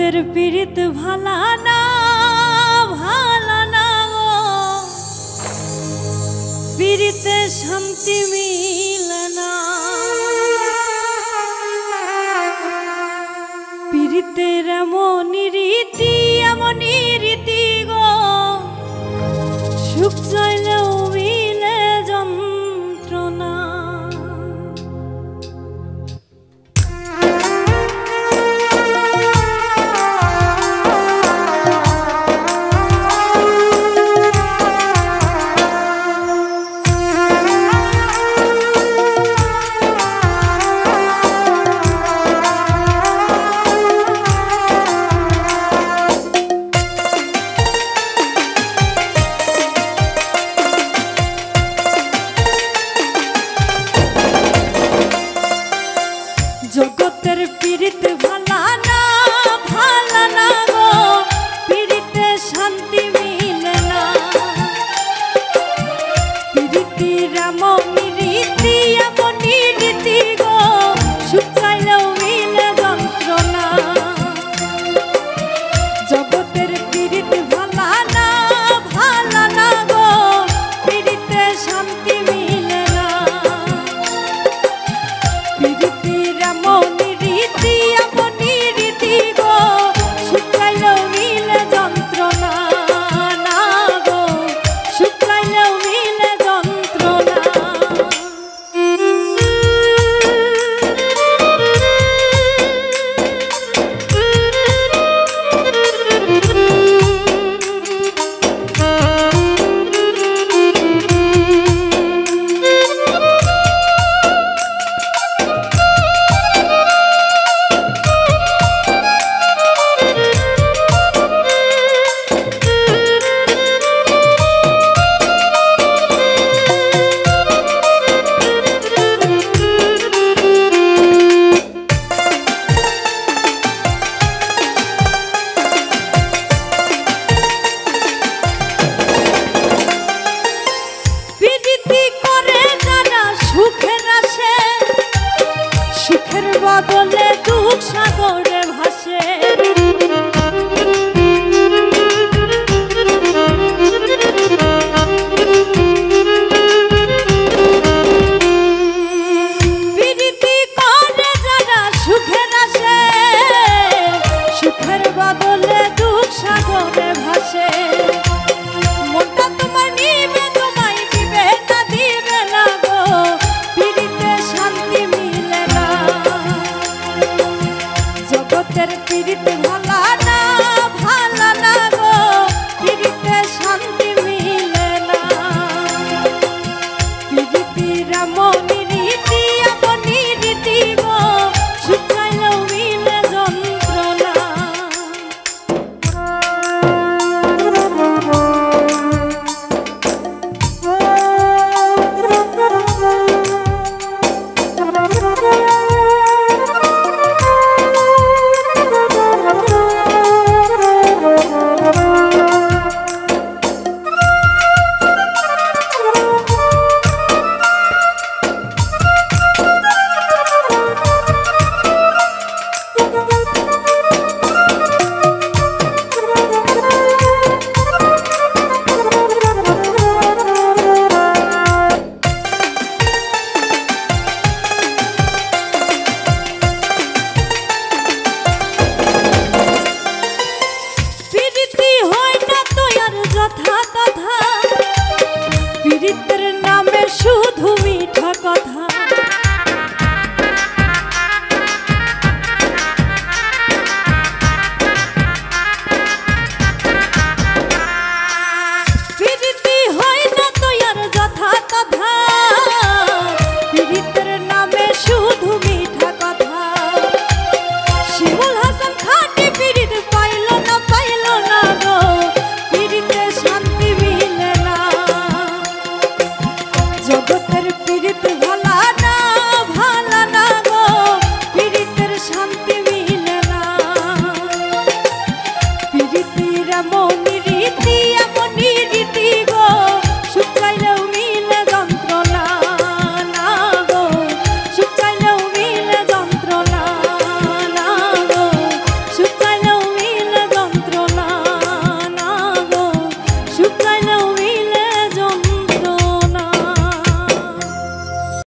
জগতের পীড়িত ভালা না গো, পীড়িতে শান্তি মিলে না। পীড়িতের এমনই রীতি গো, সুখ চাইলেও মিলে যন্ত্রণা। জগতের পীড়িত ভালা না গো, পীড়িতে শান্তি মিলে না। পীড়িতির এমনই রীতি গো, সুখ চাইলেও মিলে যন্ত্রণা। জগতের পীড়িত ভালা না গো, পীড়িতে শান্তি মিলে না। পীড়িতির এমনই রীতি গো, সুখ চাইলেও মিলে যন্ত্রণা না গো, সুখ চাইলেও মিলে যন্ত্রণা। সুখের বদলে দুঃখ সাগরে ভাসে। পীড়িতি করে যারা সুখের আসে, সুখের বদলে দুঃখ সাগরে ভাসে।